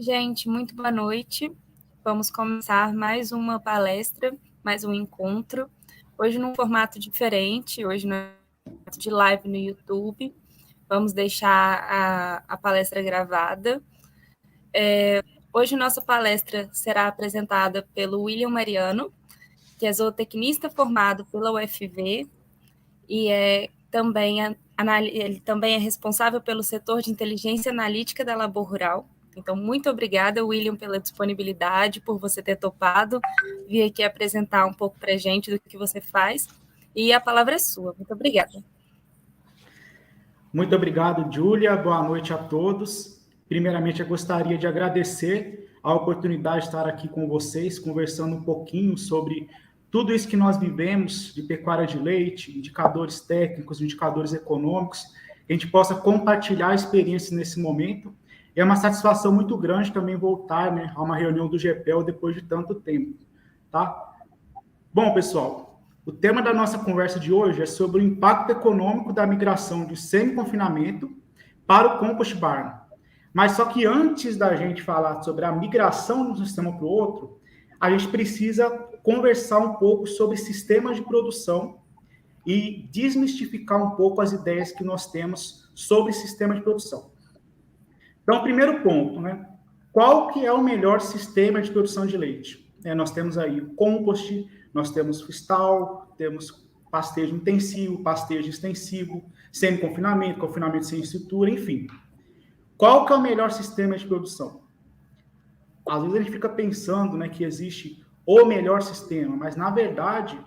Gente, muito boa noite. Vamos começar mais uma palestra, mais um encontro. Hoje num formato diferente, hoje no formato de live no YouTube. Vamos deixar a palestra gravada. Hoje nossa palestra será apresentada pelo William Mariano, que é zootecnista formado pela UFV e ele também é responsável pelo setor de inteligência analítica da Labor Rural. Então, muito obrigada, William, pela disponibilidade, por você ter topado vir aqui apresentar um pouco para a gente do que você faz. E a palavra é sua. Muito obrigada. Muito obrigado, Júlia. Boa noite a todos. Primeiramente, eu gostaria de agradecer a oportunidade de estar aqui com vocês, conversando um pouquinho sobre tudo isso que nós vivemos de pecuária de leite, indicadores técnicos, indicadores econômicos, que a gente possa compartilhar experiências nesse momento. É uma satisfação muito grande também voltar, né, a uma reunião do GEPEL depois de tanto tempo, tá? Bom, pessoal, o tema da nossa conversa de hoje é sobre o impacto econômico da migração de semi-confinamento para o compost barn. Mas só que antes da gente falar sobre a migração de um sistema para o outro, a gente precisa conversar um pouco sobre sistemas de produção e desmistificar um pouco as ideias que nós temos sobre sistema de produção. Então, primeiro ponto, né? Qual que é o melhor sistema de produção de leite? Nós temos aí o compost, nós temos freestyle, temos pastejo intensivo, pastejo extensivo, semi-confinamento, confinamento sem estrutura, enfim. Qual que é o melhor sistema de produção? Às vezes a gente fica pensando, né, que existe o melhor sistema, mas na verdade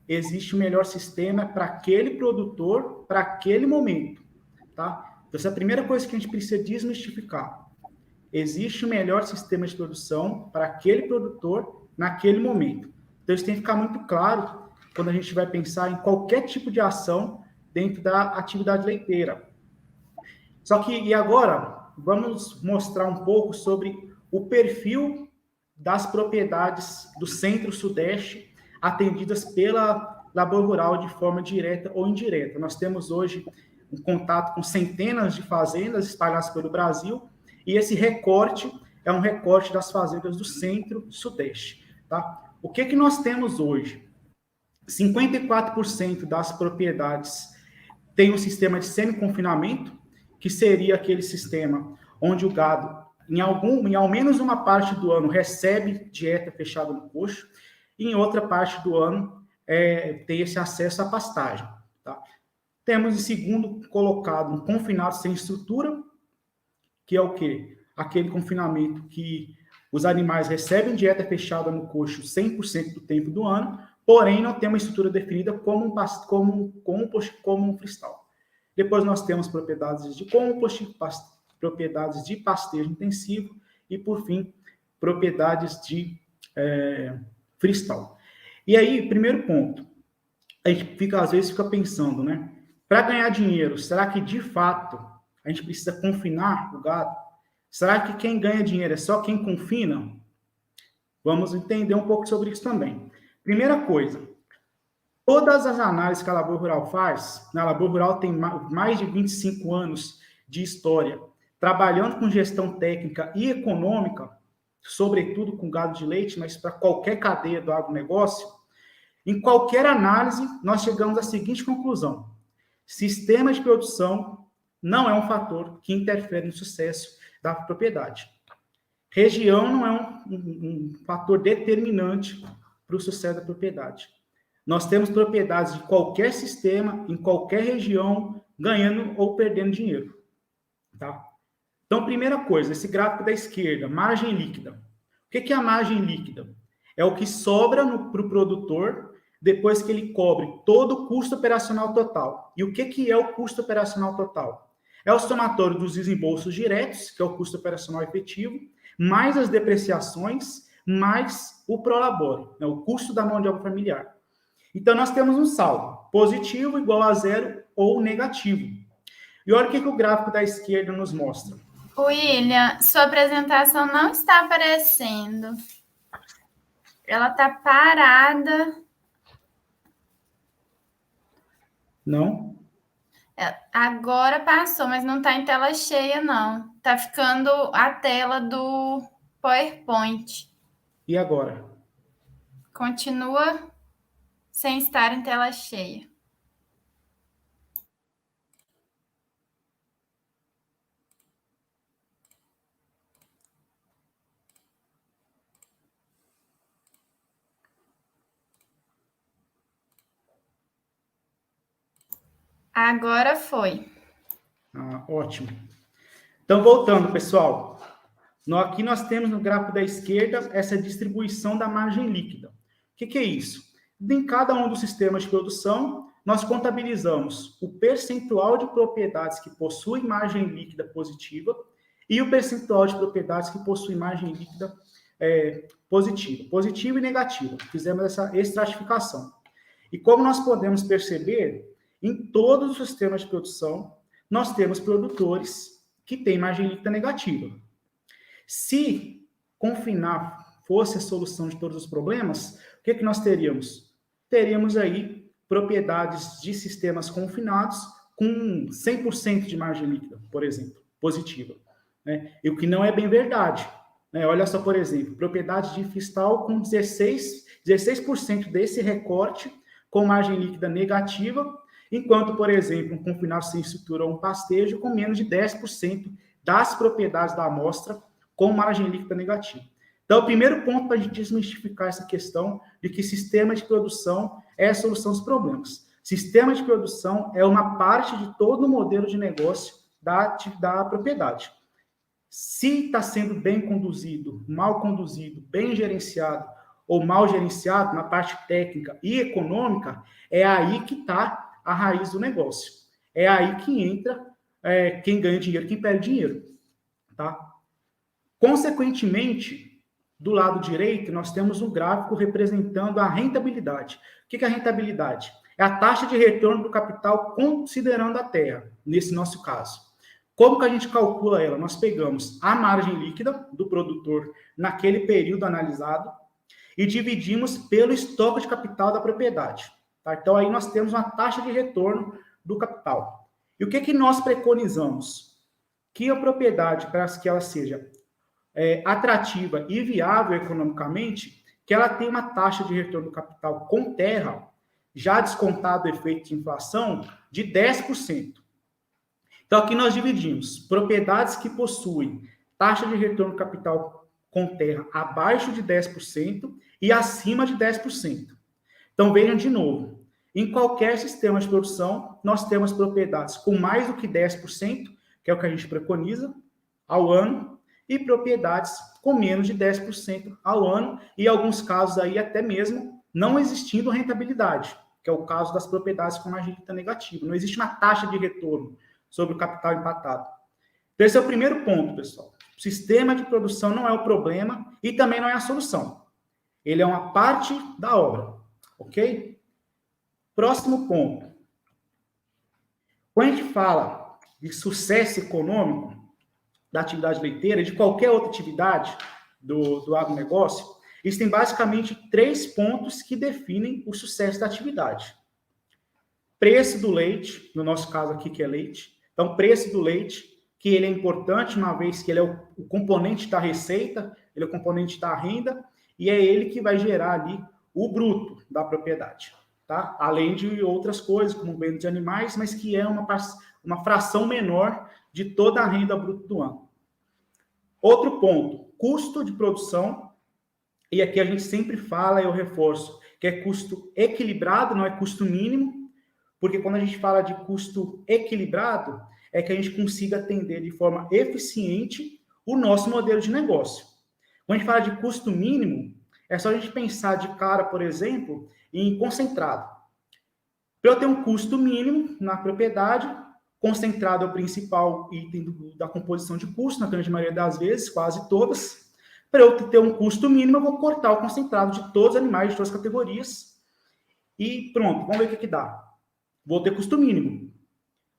existe o melhor sistema para aquele produtor, para aquele momento, tá? Então, essa é a primeira coisa que a gente precisa desmistificar. Existe o melhor sistema de produção para aquele produtor naquele momento. Então, isso tem que ficar muito claro quando a gente vai pensar em qualquer tipo de ação dentro da atividade leiteira. Só que, e agora, vamos mostrar um pouco sobre o perfil das propriedades do Centro-Sudeste atendidas pela Labor Rural de forma direta ou indireta. Nós temos hoje um contato com centenas de fazendas espalhadas pelo Brasil, e esse recorte é um recorte das fazendas do Centro-Sudeste. Tá? O que nós temos hoje? 54% das propriedades têm um sistema de semi-confinamento, que seria aquele sistema onde o gado, em ao menos uma parte do ano, recebe dieta fechada no coxo, e em outra parte do ano tem esse acesso à pastagem. Tá? Temos em segundo colocado um confinado sem estrutura, que é o quê? Aquele confinamento que os animais recebem dieta fechada no coxo 100% do tempo do ano, porém não tem uma estrutura definida como um compost, como um freestyle. Depois nós temos propriedades de compost, propriedades de pastejo intensivo e, por fim, propriedades de freestyle. E aí, primeiro ponto, a gente às vezes fica pensando, né? Para ganhar dinheiro, será que de fato a gente precisa confinar o gado? Será que quem ganha dinheiro é só quem confina? Vamos entender um pouco sobre isso também. Primeira coisa, todas as análises que a Labor Rural faz, a Labor Rural tem mais de 25 anos de história, trabalhando com gestão técnica e econômica, sobretudo com gado de leite, mas para qualquer cadeia do agronegócio. Em qualquer análise, nós chegamos à seguinte conclusão: sistema de produção não é um fator que interfere no sucesso da propriedade. Região não é um fator determinante para o sucesso da propriedade. Nós temos propriedades de qualquer sistema, em qualquer região, ganhando ou perdendo dinheiro. Tá? Então, primeira coisa, esse gráfico da esquerda, margem líquida. O que é a margem líquida? É o que sobra para o produtor depois que ele cobre todo o custo operacional total. E o que é o custo operacional total? É o somatório dos desembolsos diretos, que é o custo operacional efetivo, mais as depreciações, mais o prolabore, né, o custo da mão de obra familiar. Então, nós temos um saldo positivo igual a zero ou negativo. E olha o que o gráfico da esquerda nos mostra. William, sua apresentação não está aparecendo. Ela está parada. Não? Agora passou, mas não está em tela cheia, não. Está ficando a tela do PowerPoint. E agora? Continua sem estar em tela cheia. Agora foi. Ótimo. Então, voltando, pessoal. Aqui nós temos no gráfico da esquerda essa distribuição da margem líquida. O que é isso? Em cada um dos sistemas de produção, nós contabilizamos o percentual de propriedades que possuem margem líquida positiva e o percentual de propriedades que possuem margem líquida positiva e negativa. Fizemos essa estratificação. E como nós podemos perceber, em todos os sistemas de produção, nós temos produtores que têm margem líquida negativa. Se confinar fosse a solução de todos os problemas, o que nós teríamos? Teríamos aí propriedades de sistemas confinados com 100% de margem líquida, por exemplo, positiva. Né? E o que não é bem verdade. Né? Olha só, por exemplo, propriedade de Fistal com 16% desse recorte com margem líquida negativa, enquanto, por exemplo, um confinado sem estrutura ou um pastejo com menos de 10% das propriedades da amostra com margem líquida negativa. Então, o primeiro ponto para a gente desmistificar essa questão de que sistema de produção é a solução dos problemas. Sistema de produção é uma parte de todo o modelo de negócio da propriedade. Se está sendo bem conduzido, bem gerenciado ou mal gerenciado na parte técnica e econômica, é aí que está a raiz do negócio. É aí que entra quem ganha dinheiro, quem perde dinheiro. Tá? Consequentemente, do lado direito, nós temos um gráfico representando a rentabilidade. O que é a rentabilidade? É a taxa de retorno do capital considerando a terra, nesse nosso caso. Como que a gente calcula ela? Nós pegamos a margem líquida do produtor naquele período analisado e dividimos pelo estoque de capital da propriedade. Tá? Então, aí nós temos uma taxa de retorno do capital. E o que nós preconizamos? Que a propriedade, para que ela seja atrativa e viável economicamente, que ela tenha uma taxa de retorno do capital com terra, já descontado o efeito de inflação, de 10%. Então, aqui nós dividimos propriedades que possuem taxa de retorno do capital com terra abaixo de 10% e acima de 10%. Então, vejam de novo, em qualquer sistema de produção, nós temos propriedades com mais do que 10%, que é o que a gente preconiza, ao ano, e propriedades com menos de 10% ao ano, e em alguns casos aí até mesmo não existindo rentabilidade, que é o caso das propriedades com margem líquida negativa. Não existe uma taxa de retorno sobre o capital empatado. Então, esse é o primeiro ponto, pessoal. O sistema de produção não é o problema e também não é a solução. Ele é uma parte da obra, ok? Próximo ponto. Quando a gente fala de sucesso econômico da atividade leiteira, de qualquer outra atividade do agronegócio, existem basicamente 3 pontos que definem o sucesso da atividade. Preço do leite, no nosso caso aqui que é leite. Então, preço do leite, que ele é importante, uma vez que ele é o componente da receita, ele é o componente da renda, e é ele que vai gerar ali o bruto da propriedade. Tá? Além de outras coisas, como venda de animais, mas que é uma fração menor de toda a renda bruta do ano. Outro ponto, custo de produção, e aqui a gente sempre fala, eu reforço, que é custo equilibrado, não é custo mínimo, porque quando a gente fala de custo equilibrado, é que a gente consiga atender de forma eficiente o nosso modelo de negócio. Quando a gente fala de custo mínimo, É só a gente pensar de cara, por exemplo, em concentrado. Para eu ter um custo mínimo na propriedade, concentrado é o principal item da composição de custo, na grande maioria das vezes, quase todas. Para eu ter um custo mínimo, eu vou cortar o concentrado de todos os animais, de todas as categorias. E pronto, vamos ver o que dá. Vou ter custo mínimo.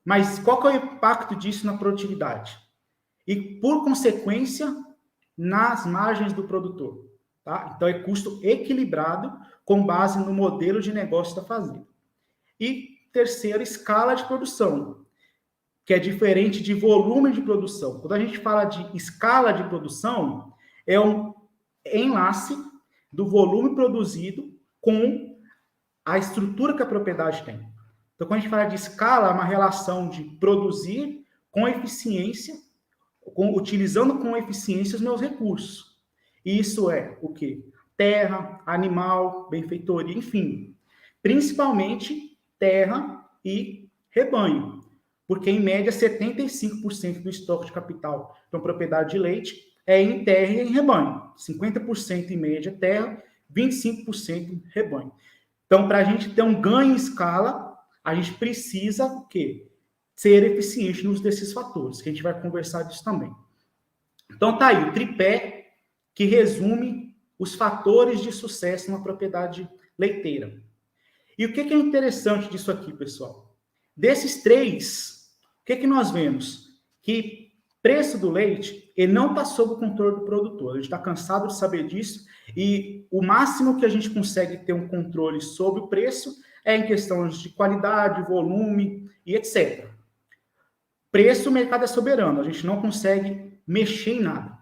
Mas qual que é o impacto disso na produtividade? E, por consequência, nas margens do produtor. Tá? Então, é custo equilibrado com base no modelo de negócio da fazenda. E, terceiro, escala de produção, que é diferente de volume de produção. Quando a gente fala de escala de produção, é um enlace do volume produzido com a estrutura que a propriedade tem. Então, quando a gente fala de escala, é uma relação de produzir com eficiência, utilizando com eficiência os meus recursos. E isso é o quê? Terra, animal, benfeitoria, enfim. Principalmente terra e rebanho. Porque, em média, 75% do estoque de capital de uma propriedade de leite é em terra e em rebanho. 50% em média terra, 25% rebanho. Então, para a gente ter um ganho em escala, a gente precisa o quê? Ser eficiente nos desses fatores, que a gente vai conversar disso também. Então, tá aí o tripé que resume os fatores de sucesso numa propriedade leiteira. E o que é interessante disso aqui, pessoal? Desses três, o que nós vemos? Que preço do leite, ele não está sob o controle do produtor. A gente está cansado de saber disso e o máximo que a gente consegue ter um controle sobre o preço é em questões de qualidade, volume e etc. Preço, o mercado é soberano. A gente não consegue mexer em nada.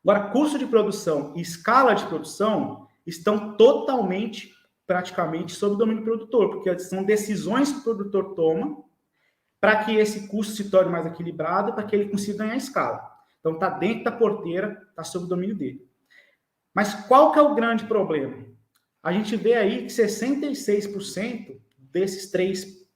Agora, custo de produção e escala de produção estão totalmente, praticamente, sob o domínio do produtor, porque são decisões que o produtor toma para que esse custo se torne mais equilibrado, para que ele consiga ganhar escala. Então, está dentro da porteira, está sob o domínio dele. Mas qual que é o grande problema? A gente vê aí que 66% desses três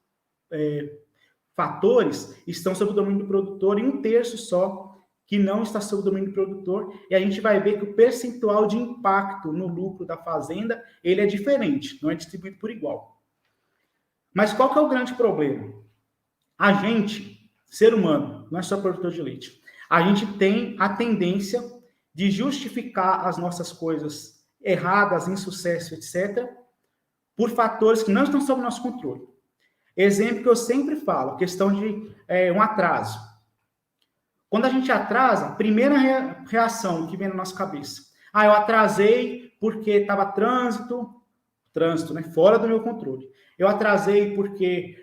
fatores estão sob o domínio do produtor e 1/3 só que não está sob o domínio do produtor. E a gente vai ver que o percentual de impacto no lucro da fazenda, ele é diferente, não é distribuído por igual. Mas qual que é o grande problema? A gente, ser humano, não é só produtor de leite, a gente tem a tendência de justificar as nossas coisas erradas, insucesso, etc., por fatores que não estão sob nosso controle. Exemplo que eu sempre falo, questão de um atraso. Quando a gente atrasa, a primeira reação que vem na nossa cabeça, eu atrasei porque estava trânsito, né, fora do meu controle. Eu atrasei porque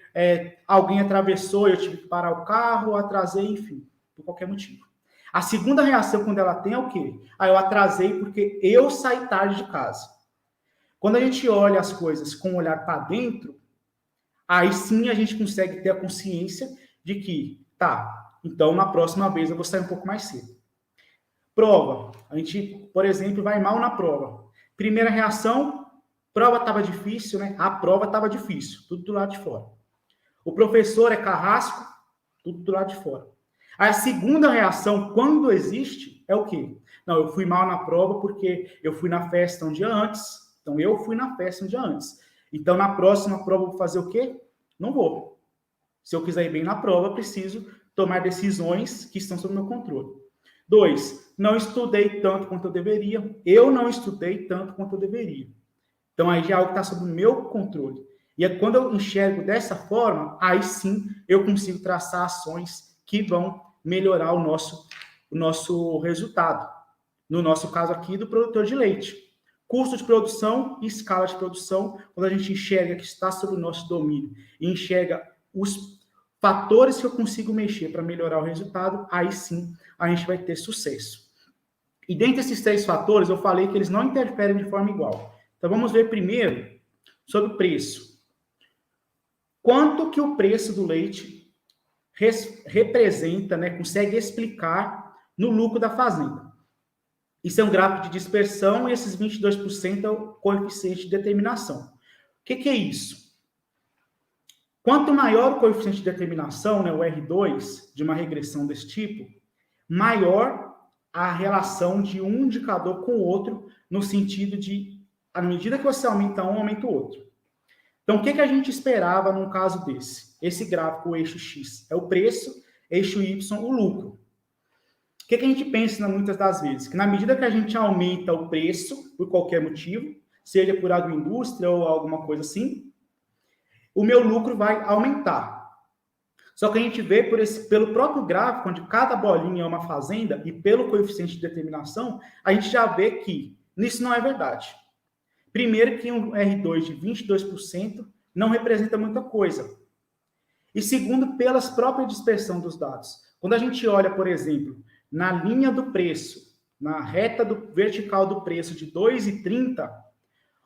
alguém atravessou e eu tive que parar o carro, eu atrasei, enfim, por qualquer motivo. A segunda reação, quando ela tem, é o quê? Eu atrasei porque eu saí tarde de casa. Quando a gente olha as coisas com um olhar para dentro, aí sim a gente consegue ter a consciência de que, então na próxima vez eu vou sair um pouco mais cedo. Prova. A gente, por exemplo, vai mal na prova. Primeira reação, prova estava difícil, né? A prova estava difícil, tudo do lado de fora. O professor é carrasco, tudo do lado de fora. A segunda reação, quando existe, é o quê? Não, eu fui mal na prova porque eu fui na festa um dia antes. Então, eu fui na festa um dia antes. Então, na próxima prova, eu vou fazer o quê? Não vou. Se eu quiser ir bem na prova, eu preciso tomar decisões que estão sob meu controle. 2, não estudei tanto quanto eu deveria. Eu não estudei tanto quanto eu deveria. Então, aí já é algo que está sob o meu controle. E é quando eu enxergo dessa forma, aí sim eu consigo traçar ações que vão melhorar o nosso resultado. No nosso caso aqui, do produtor de leite. Custo de produção e escala de produção, quando a gente enxerga que está sob o nosso domínio e enxerga os fatores que eu consigo mexer para melhorar o resultado, aí sim a gente vai ter sucesso. E dentre esses três fatores, eu falei que eles não interferem de forma igual. Então vamos ver primeiro sobre o preço. Quanto que o preço do leite representa, né, consegue explicar no lucro da fazenda? Isso é um gráfico de dispersão e esses 22% é o coeficiente de determinação. O que é isso? Quanto maior o coeficiente de determinação, né, o R2, de uma regressão desse tipo, maior a relação de um indicador com o outro, no sentido de, à medida que você aumenta um, aumenta o outro. Então, o que a gente esperava num caso desse? Esse gráfico, o eixo X, é o preço, eixo Y, o lucro. O que a gente pensa muitas das vezes? Que na medida que a gente aumenta o preço, por qualquer motivo, seja por agroindústria ou alguma coisa assim, o meu lucro vai aumentar. Só que a gente vê pelo próprio gráfico, onde cada bolinha é uma fazenda, e pelo coeficiente de determinação, a gente já vê que isso não é verdade. Primeiro, que um R2 de 22% não representa muita coisa. E segundo, pelas próprias dispersão dos dados. Quando a gente olha, por exemplo, na linha do preço, na reta vertical do preço de 2,30,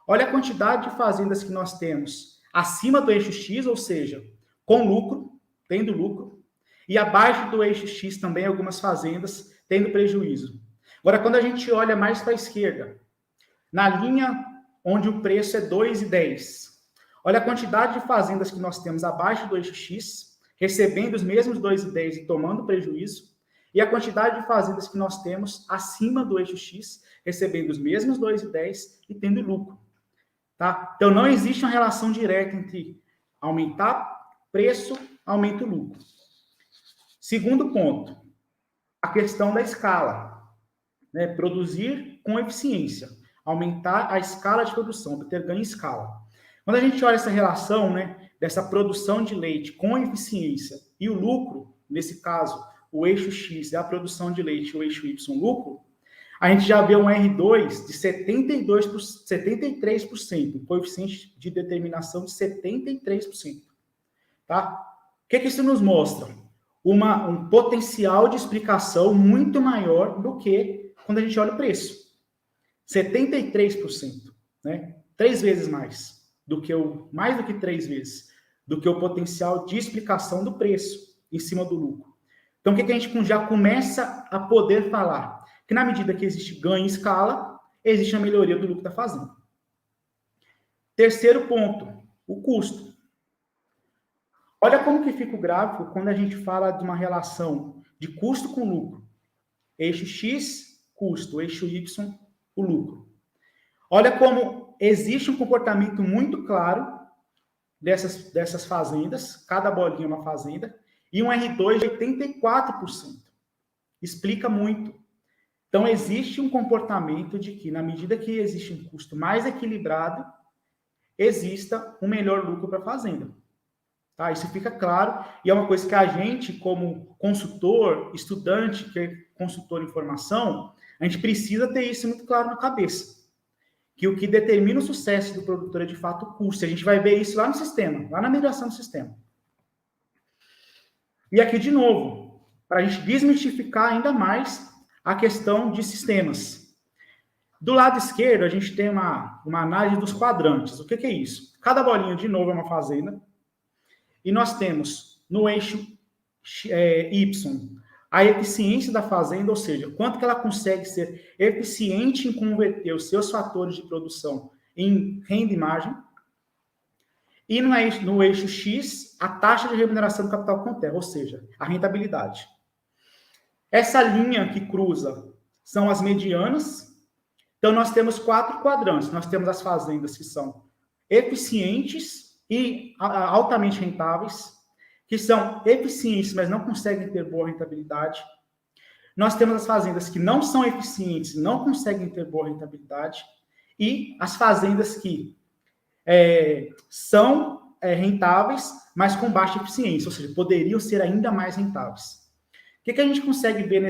olha a quantidade de fazendas que nós temos acima do eixo X, ou seja, com lucro, tendo lucro, e abaixo do eixo X também algumas fazendas tendo prejuízo. Agora, quando a gente olha mais para a esquerda, na linha onde o preço é 2,10, olha a quantidade de fazendas que nós temos abaixo do eixo X, recebendo os mesmos 2,10 e tomando prejuízo, e a quantidade de fazendas que nós temos acima do eixo X, recebendo os mesmos 2,10 e tendo lucro. Tá? Então, não existe uma relação direta entre aumentar preço, aumenta o lucro. Segundo ponto, a questão da escala. Né? Produzir com eficiência. Aumentar a escala de produção, obter ganho em escala. Quando a gente olha essa relação, né, dessa produção de leite com eficiência e o lucro, nesse caso, o eixo X é a produção de leite e o eixo Y, lucro, a gente já vê um R2 de 73%, um coeficiente de determinação de 73%. Tá? O que isso nos mostra? Um potencial de explicação muito maior do que quando a gente olha o preço. 73%, né? 3 vezes mais do que mais do que 3 vezes do que o potencial de explicação do preço em cima do lucro. Então, o que a gente já começa a poder falar? Que na medida que existe ganho em escala, existe a melhoria do lucro da fazenda. Terceiro ponto, o custo. Olha como que fica o gráfico quando a gente fala de uma relação de custo com lucro. Eixo X, custo. Eixo Y, o lucro. Olha como existe um comportamento muito claro dessas fazendas. Cada bolinha é uma fazenda. E um R2 de 84%. Explica muito. Então, existe um comportamento de que, na medida que existe um custo mais equilibrado, exista um melhor lucro para a fazenda. Tá? Isso fica claro, e é uma coisa que a gente, como consultor, estudante, que é consultor em formação, a gente precisa ter isso muito claro na cabeça. Que o que determina o sucesso do produtor é, de fato, o custo. A gente vai ver isso lá no sistema, lá na migração do sistema. E aqui, de novo, para a gente desmistificar ainda mais a questão de sistemas. Do lado esquerdo, a gente tem uma análise dos quadrantes. O que é isso? Cada bolinha, de novo, é uma fazenda. E nós temos, no eixo Y, a eficiência da fazenda, ou seja, quanto que ela consegue ser eficiente em converter os seus fatores de produção em renda e margem. E no eixo X, a taxa de remuneração do capital com terra, ou seja, a rentabilidade. Essa linha que cruza são as medianas. Então, nós temos 4 quadrantes. Nós temos as fazendas que são eficientes e altamente rentáveis, que são eficientes, mas não conseguem ter boa rentabilidade. Nós temos as fazendas que não são eficientes, não conseguem ter boa rentabilidade. E as fazendas que são rentáveis, mas com baixa eficiência, ou seja, poderiam ser ainda mais rentáveis. O que a gente consegue ver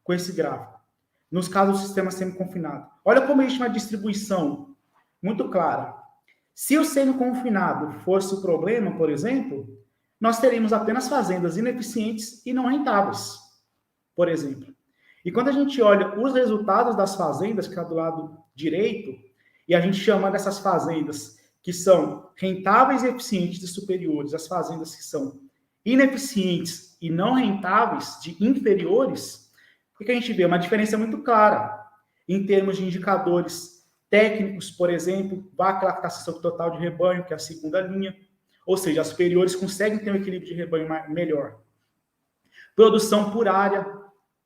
com esse gráfico? Nos casos do sistema semi-confinado. Olha como existe uma distribuição muito clara. Se o semi-confinado fosse o problema, por exemplo, nós teríamos apenas fazendas ineficientes e não rentáveis, por exemplo. E quando a gente olha os resultados das fazendas, que é do lado direito, e a gente chama dessas fazendas que são rentáveis e eficientes e superiores, as fazendas que são ineficientes e não rentáveis de inferiores, o que a gente vê? Uma diferença muito clara em termos de indicadores técnicos, por exemplo, vaca lactação total de rebanho, que é a segunda linha, ou seja, as superiores conseguem ter um equilíbrio de rebanho melhor. Produção por área,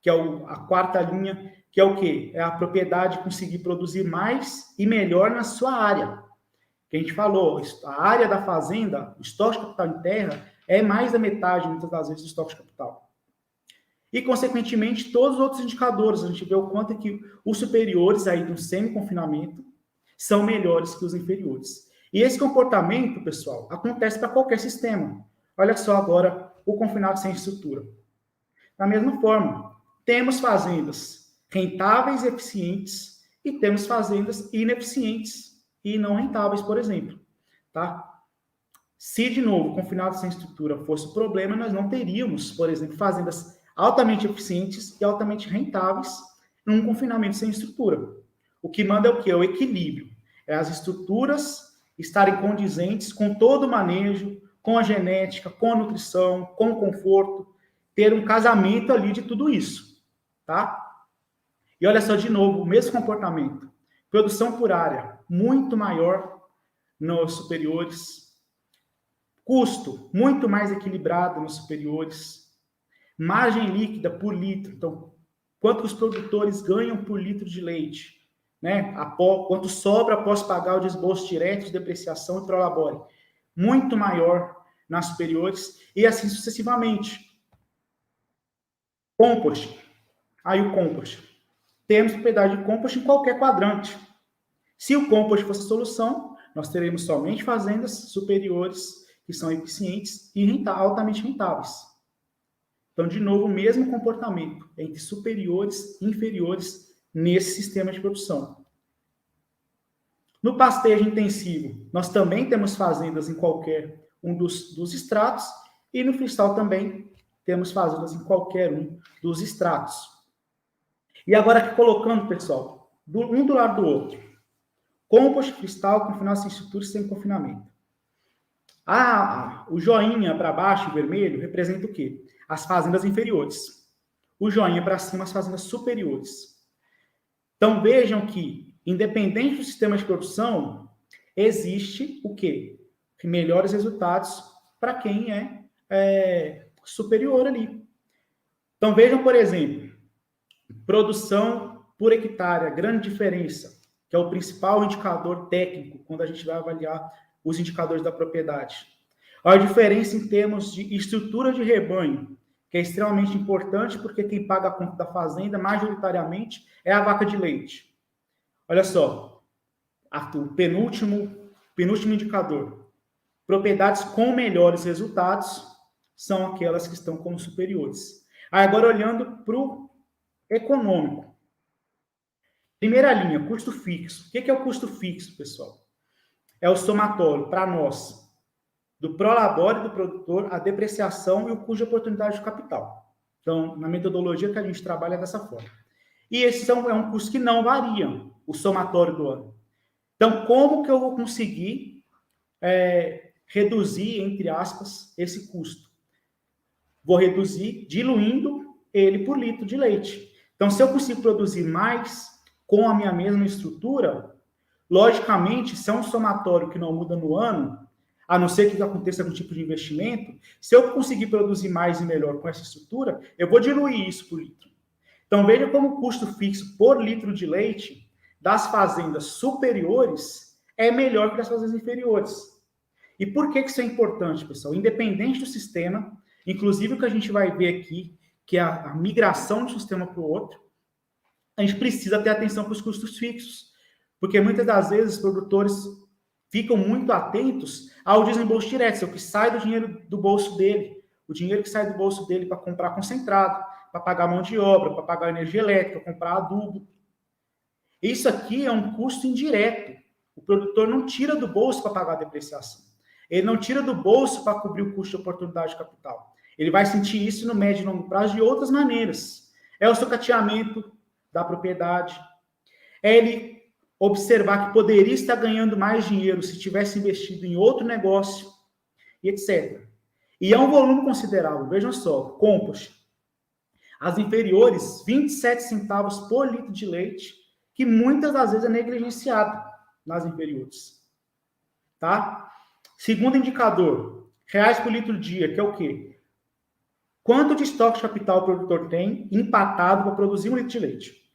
que é a quarta linha, que é o quê? É a propriedade conseguir produzir mais e melhor na sua área. Que a gente falou, a área da fazenda, o estoque de capital em terra, é mais da metade, muitas das vezes, do estoque de capital. E, consequentemente, todos os outros indicadores, a gente vê o quanto que os superiores aí do semi-confinamento são melhores que os inferiores. E esse comportamento, pessoal, acontece para qualquer sistema. Olha só agora o confinado sem estrutura. Da mesma forma, temos fazendas rentáveis e eficientes e temos fazendas ineficientes e não rentáveis, por exemplo. Tá? Se, de novo, o confinado sem estrutura fosse o problema, nós não teríamos, por exemplo, fazendas altamente eficientes e altamente rentáveis num confinamento sem estrutura. O que manda é o quê? É o equilíbrio. É as estruturas estarem condizentes com todo o manejo, com a genética, com a nutrição, com o conforto, ter um casamento ali de tudo isso, tá? E olha só, de novo, o mesmo comportamento. Produção por área, muito maior nos superiores. Custo, muito mais equilibrado nos superiores. Margem líquida por litro. Então, quanto os produtores ganham por litro de leite, né? Quanto sobra após pagar o desbolso direto de depreciação e prolabore. Muito maior nas superiores e assim sucessivamente. Compost. Aí o compost. Temos propriedade de compost em qualquer quadrante. Se o compost fosse a solução, nós teremos somente fazendas superiores que são eficientes e altamente rentáveis. Então, de novo, o mesmo comportamento entre superiores e inferiores nesse sistema de produção. No pastejo intensivo, nós também temos fazendas em qualquer um dos estratos e no freestyle também temos fazendas em qualquer um dos estratos. E agora aqui colocando, pessoal, um do lado do outro. Compost, freestyle, confinado sem estrutura e sem confinamento. O joinha para baixo, vermelho, representa o quê? As fazendas inferiores. O joinha para cima, as fazendas superiores. Então, vejam que, independente do sistema de produção, existe o quê? Melhores resultados para quem é superior ali. Então, vejam, por exemplo, produção por hectare, a grande diferença, que é o principal indicador técnico quando a gente vai avaliar os indicadores da propriedade. A diferença em termos de estrutura de rebanho, que é extremamente importante, porque quem paga a conta da fazenda, majoritariamente, é a vaca de leite. Olha só, o penúltimo indicador. Propriedades com melhores resultados são aquelas que estão como superiores. Agora, olhando para o econômico. Primeira linha, custo fixo. O que é o custo fixo, pessoal? É o somatório, para nós, do prolabore do produtor, a depreciação e o custo de oportunidade de capital. Então, na metodologia que a gente trabalha é dessa forma. E esse é um custo que não varia, o somatório do ano. Então, como que eu vou conseguir reduzir, entre aspas, esse custo? Vou reduzir diluindo ele por litro de leite. Então, se eu consigo produzir mais com a minha mesma estrutura, logicamente, se é um somatório que não muda no ano, a não ser que aconteça algum tipo de investimento, se eu conseguir produzir mais e melhor com essa estrutura, eu vou diluir isso por litro. Então, veja como o custo fixo por litro de leite das fazendas superiores é melhor que das fazendas inferiores. E por que isso é importante, pessoal? Independente do sistema, inclusive o que a gente vai ver aqui, que é a migração de um sistema para o outro, a gente precisa ter atenção para os custos fixos. Porque muitas das vezes os produtores ficam muito atentos ao desembolso direto, é o que sai do dinheiro do bolso dele, o dinheiro que sai do bolso dele para comprar concentrado, para pagar mão de obra, para pagar energia elétrica, comprar adubo. Isso aqui é um custo indireto. O produtor não tira do bolso para pagar a depreciação. Ele não tira do bolso para cobrir o custo de oportunidade de capital. Ele vai sentir isso no médio e longo prazo de outras maneiras. É o sucateamento da propriedade. É ele observar que poderia estar ganhando mais dinheiro se tivesse investido em outro negócio, e etc. E é um volume considerável. Vejam só, compost. As inferiores, 27 centavos por litro de leite, que muitas das vezes é negligenciado nas inferiores. Tá? Segundo indicador, reais por litro dia, que é o quê? Quanto de estoque de capital o produtor tem empatado para produzir 1 litro de leite?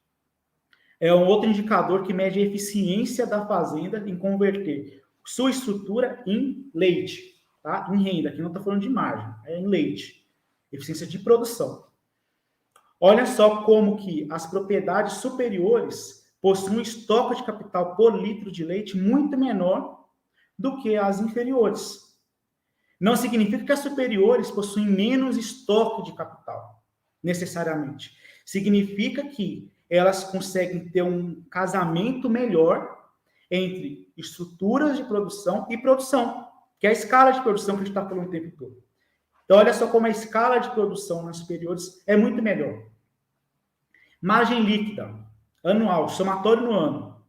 É um outro indicador que mede a eficiência da fazenda em converter sua estrutura em leite, tá? Em renda, aqui não está falando de margem, é em leite. Eficiência de produção. Olha só como que as propriedades superiores possuem um estoque de capital por litro de leite muito menor do que as inferiores. Não significa que as superiores possuem menos estoque de capital, necessariamente. Significa que elas conseguem ter um casamento melhor entre estruturas de produção e produção, que é a escala de produção que a gente está falando o tempo todo. Então, olha só como a escala de produção nas superiores é muito melhor. Margem líquida, anual, somatório no ano.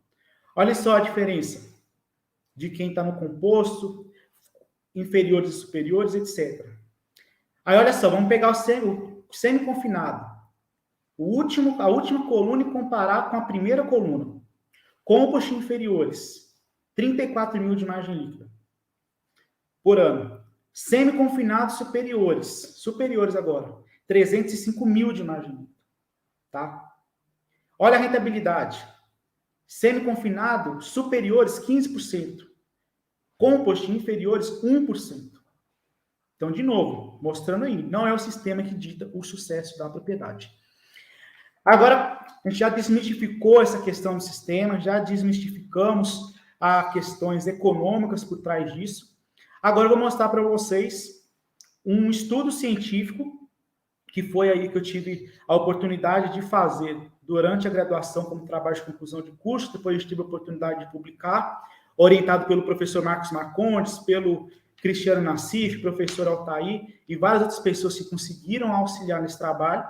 Olha só a diferença de quem está no composto, inferiores e superiores, etc. Aí, olha só, vamos pegar o semi-confinado. A última coluna e comparar com a primeira coluna. Compost inferiores, 34 mil de margem líquida por ano. Semi-confinados superiores agora, 305 mil de margem líquida. Tá? Olha a rentabilidade. Semi-confinado, superiores, 15%. Compost inferiores, 1%. Então, de novo, mostrando aí, não é o sistema que dita o sucesso da propriedade. Agora, a gente já desmistificou essa questão do sistema, já desmistificamos as questões econômicas por trás disso. Agora, eu vou mostrar para vocês um estudo científico que foi aí que eu tive a oportunidade de fazer durante a graduação como trabalho de conclusão de curso, depois eu tive a oportunidade de publicar, orientado pelo professor Marcos Marcondes, pelo Cristiano Nassif, professor Altair e várias outras pessoas que conseguiram auxiliar nesse trabalho.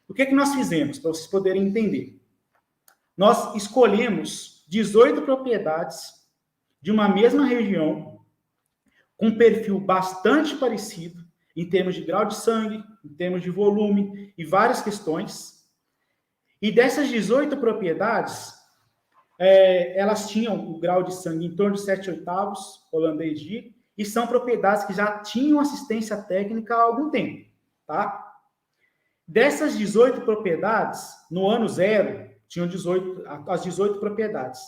O que nós fizemos, para vocês poderem entender? Nós escolhemos 18 propriedades de uma mesma região, com um perfil bastante parecido, em termos de grau de sangue, em termos de volume e várias questões. E dessas 18 propriedades, elas tinham o grau de sangue em torno de 7/8 holandês de, e são propriedades que já tinham assistência técnica há algum tempo, tá? Dessas 18 propriedades, no ano 0, tinham as 18 propriedades.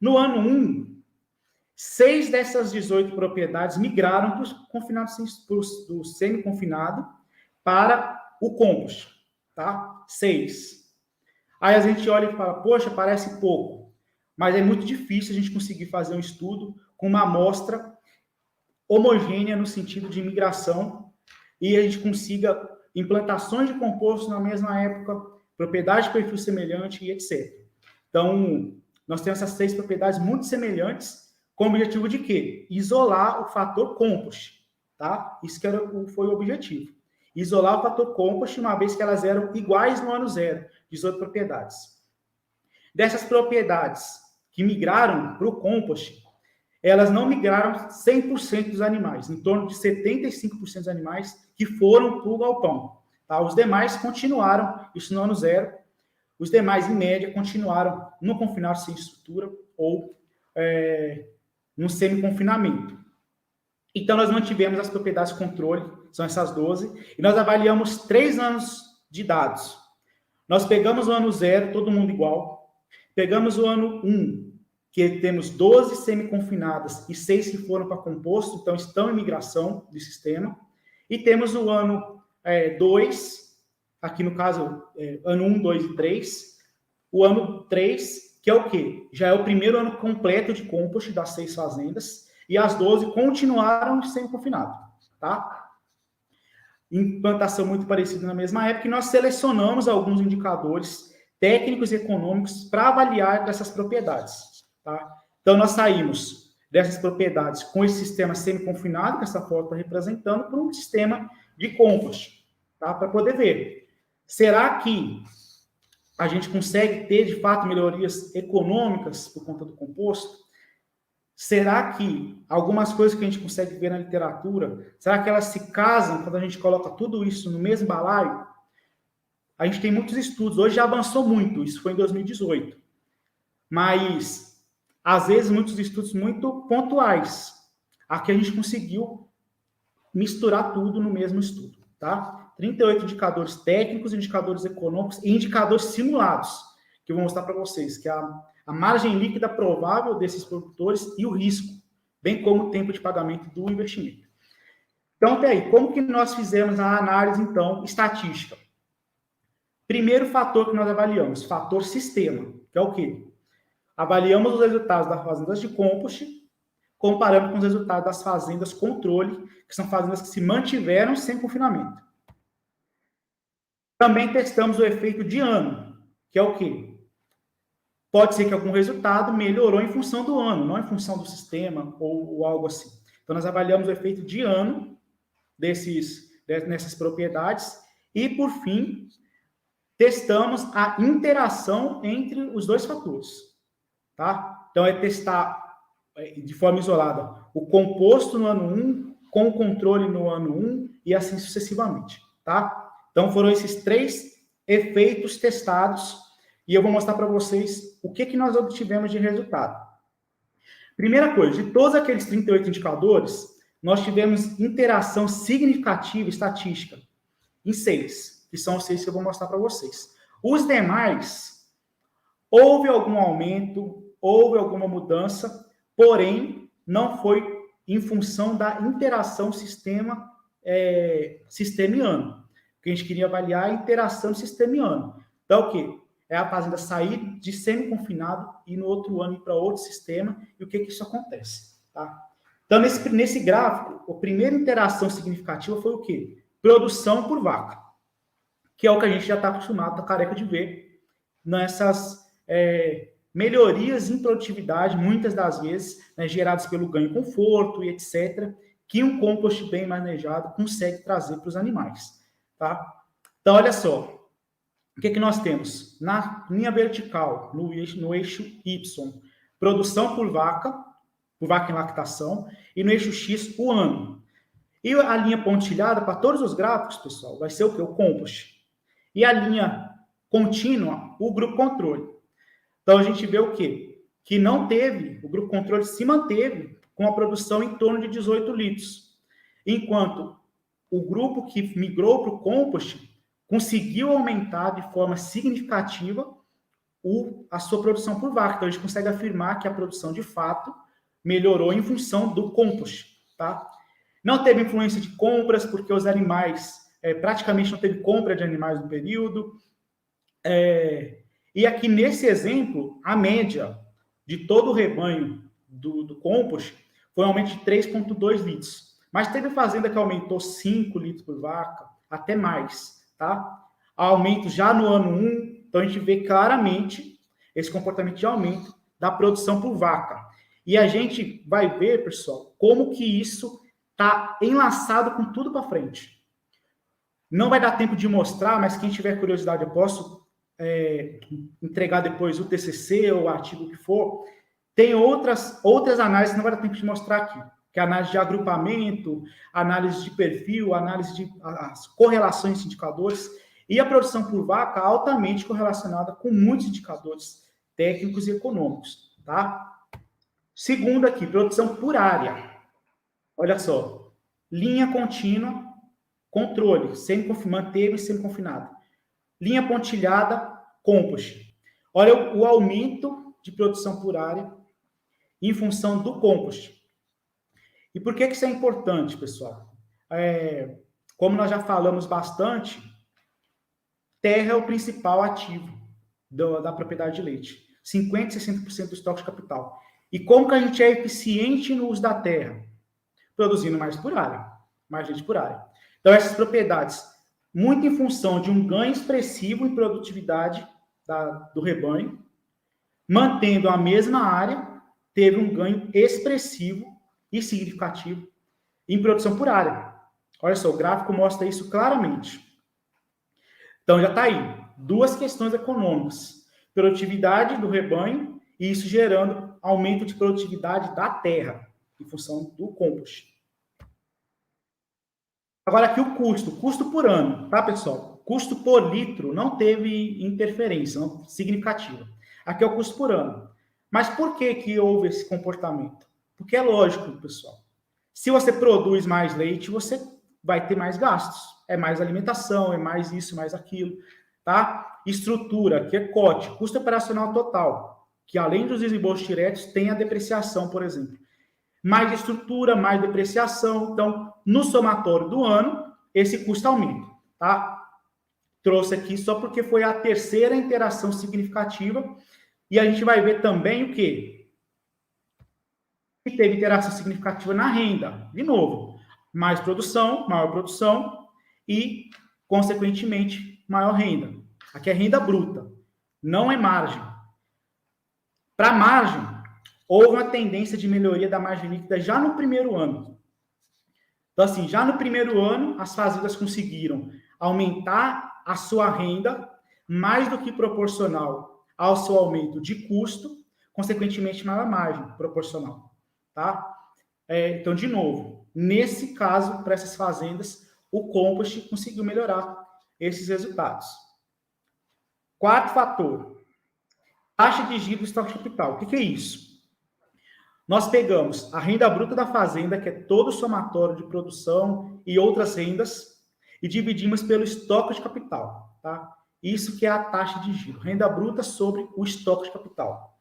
No ano 1, 6 dessas 18 propriedades migraram do semi-confinado para o compost, tá? 6. Aí a gente olha e fala, poxa, parece pouco, mas é muito difícil a gente conseguir fazer um estudo com uma amostra homogênea no sentido de migração e a gente consiga implantações de composto na mesma época, propriedade de perfil semelhante e etc. Então, nós temos essas 6 propriedades muito semelhantes, com o objetivo de quê? Isolar o fator compost, tá? Isso foi o objetivo. Isolar o fator compost, uma vez que elas eram iguais no ano 0, 18 propriedades. Dessas propriedades que migraram para o compost, elas não migraram 100% dos animais, em torno de 75% dos animais que foram para o galpão. Tá? Os demais continuaram, isso no ano 0, os demais, em média, continuaram no confinado sem estrutura ou no semi-confinamento. Então, nós mantivemos as propriedades de controle, são essas 12, e nós avaliamos 3 anos de dados. Nós pegamos o ano 0, todo mundo igual, pegamos o ano 1, que temos 12 semi-confinadas e 6 que foram para composto, então estão em migração do sistema, e temos o ano 2, aqui no caso, ano 1, 2 e 3, o ano 3, que é o quê? Já é o primeiro ano completo de compost das 6 fazendas, e as 12 continuaram semi-confinado, tá? Implantação muito parecida na mesma época, e nós selecionamos alguns indicadores técnicos e econômicos para avaliar dessas propriedades, tá? Então, nós saímos dessas propriedades com esse sistema semi-confinado, que essa foto está representando, para um sistema de compost, tá? Para poder ver. Será que a gente consegue ter, de fato, melhorias econômicas por conta do composto? Será que algumas coisas que a gente consegue ver na literatura, será que elas se casam quando a gente coloca tudo isso no mesmo balaio? A gente tem muitos estudos, hoje já avançou muito, isso foi em 2018. Mas, às vezes, muitos estudos muito pontuais. Aqui a gente conseguiu misturar tudo no mesmo estudo, tá? 38 indicadores técnicos, indicadores econômicos e indicadores simulados, que eu vou mostrar para vocês, que é a margem líquida provável desses produtores e o risco, bem como o tempo de pagamento do investimento. Então, até aí, como que nós fizemos a análise, então, estatística? Primeiro fator que nós avaliamos, fator sistema, que é o quê? Avaliamos os resultados das fazendas de compost, comparando com os resultados das fazendas controle, que são fazendas que se mantiveram sem confinamento. Também testamos o efeito de ano, que é o quê? Pode ser que algum resultado melhorou em função do ano, não em função do sistema ou algo assim. Então, nós avaliamos o efeito de ano nessas propriedades e, por fim, testamos a interação entre os dois fatores. Tá? Então, é testar de forma isolada o composto no ano 1, com o controle no ano 1 e assim sucessivamente. Tá? Então, foram esses 3 efeitos testados e eu vou mostrar para vocês o que nós obtivemos de resultado. Primeira coisa, de todos aqueles 38 indicadores, nós tivemos interação significativa estatística em 6, que são os 6 que eu vou mostrar para vocês. Os demais, houve algum aumento, houve alguma mudança, porém, não foi em função da interação sistema e ano. Porque a gente queria avaliar a interação sistema e ano. Então, o quê? É a fazenda sair de semi-confinado e no outro ano ir para outro sistema. E o que isso acontece? Tá? Então, nesse gráfico, a primeira interação significativa foi o quê? Produção por vaca. Que é o que a gente já está acostumado, está careca de ver nessas melhorias em produtividade, muitas das vezes, né, geradas pelo ganho de conforto e etc., que um compost bem manejado consegue trazer para os animais. Tá? Então, olha só. O que nós temos? Na linha vertical, no eixo Y, produção por vaca em lactação, e no eixo X, o ano. E a linha pontilhada, para todos os gráficos, pessoal, vai ser o quê? O compost. E a linha contínua, o grupo controle. Então, a gente vê o quê? Que não teve, o grupo controle se manteve com a produção em torno de 18 litros. Enquanto o grupo que migrou para o compost conseguiu aumentar de forma significativa a sua produção por vaca. Então, a gente consegue afirmar que a produção, de fato, melhorou em função do compost. Tá? Não teve influência de compras, porque os animais, praticamente não teve compra de animais no período. E aqui, nesse exemplo, a média de todo o rebanho do compost foi um aumento de 3,2 litros. Mas teve fazenda que aumentou 5 litros por vaca, até mais. Tá? Aumento já no ano 1, então a gente vê claramente esse comportamento de aumento da produção por vaca. E a gente vai ver, pessoal, como que isso está enlaçado com tudo para frente. Não vai dar tempo de mostrar, mas quem tiver curiosidade, eu posso entregar depois o TCC ou o artigo que for. Tem outras análises que não vai dar tempo de mostrar aqui, que é a análise de agrupamento, análise de perfil, análise de as correlações de indicadores, e a produção por vaca altamente correlacionada com muitos indicadores técnicos e econômicos. Tá? Segundo aqui, produção por área. Olha só, linha contínua, controle, manteve semi-confinado. Linha pontilhada, compost. Olha o aumento de produção por área em função do compost. E por que isso é importante, pessoal? Como nós já falamos bastante, terra é o principal ativo da propriedade de leite. 50% e 60% do estoque de capital. E como que a gente é eficiente no uso da terra? Produzindo mais por área, mais leite por área. Então, essas propriedades, muito em função de um ganho expressivo em produtividade do rebanho, mantendo a mesma área, teve um ganho expressivo e significativo em produção por área. Olha só, o gráfico mostra isso claramente. Então, já está aí. 2 questões econômicas. Produtividade do rebanho e isso gerando aumento de produtividade da terra, em função do compost. Agora aqui o custo por ano, tá, pessoal? Custo por litro não teve interferência significativa. Aqui é o custo por ano. Mas por que houve esse comportamento? Porque é lógico, pessoal. Se você produz mais leite, você vai ter mais gastos. É mais alimentação, é mais isso, mais aquilo, tá? Estrutura, que é COT, custo operacional total, que além dos desembolsos diretos, tem a depreciação, por exemplo. Mais estrutura, mais depreciação. Então, no somatório do ano, esse custo aumenta, tá? Trouxe aqui só porque foi a terceira interação significativa. E a gente vai ver também o quê? Que teve interação significativa na renda. De novo, mais produção, maior produção e, consequentemente, maior renda. Aqui é renda bruta, não é margem. Para margem, houve uma tendência de melhoria da margem líquida já no primeiro ano. Então, assim, já no primeiro ano, as fazendas conseguiram aumentar a sua renda mais do que proporcional ao seu aumento de custo, consequentemente, maior margem proporcional, tá? Então, de novo, nesse caso, para essas fazendas, o compost conseguiu melhorar esses resultados. Quarto fator, taxa de giro do estoque de capital. O que é isso? Nós pegamos a renda bruta da fazenda, que é todo o somatório de produção e outras rendas, e dividimos pelo estoque de capital, tá? Isso que é a taxa de giro, renda bruta sobre o estoque de capital.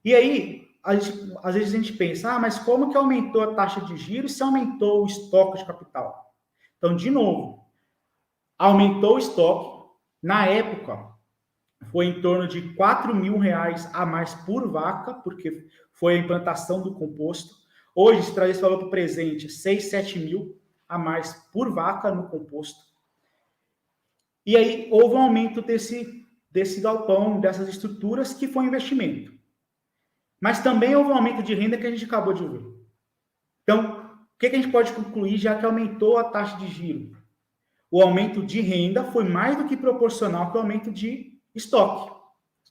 E aí, às vezes a gente pensa, mas como que aumentou a taxa de giro se aumentou o estoque de capital? Então, de novo, aumentou o estoque, na época, foi em torno de R$4.000 a mais por vaca, porque foi a implantação do composto. Hoje, se trazer esse valor para o presente, 6, 7 mil a mais por vaca no composto. E aí, houve um aumento desse galpão, dessas estruturas, que foi um investimento. Mas também houve um aumento de renda que a gente acabou de ver. Então, o que a gente pode concluir, já que aumentou a taxa de giro? O aumento de renda foi mais do que proporcional com o aumento de estoque,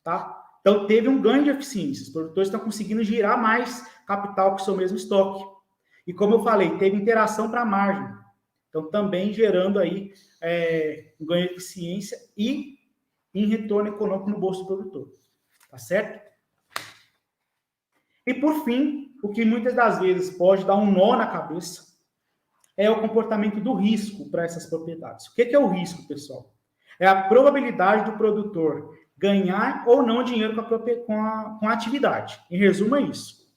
tá? Então, teve um ganho de eficiência. Os produtores estão conseguindo girar mais capital com o seu mesmo estoque. E como eu falei, teve interação para a margem. Então, também gerando aí um ganho de eficiência e em retorno econômico no bolso do produtor. Tá certo? E, por fim, o que muitas das vezes pode dar um nó na cabeça é o comportamento do risco para essas propriedades. O que é o risco, pessoal? É a probabilidade do produtor ganhar ou não dinheiro com a atividade. Em resumo, é isso.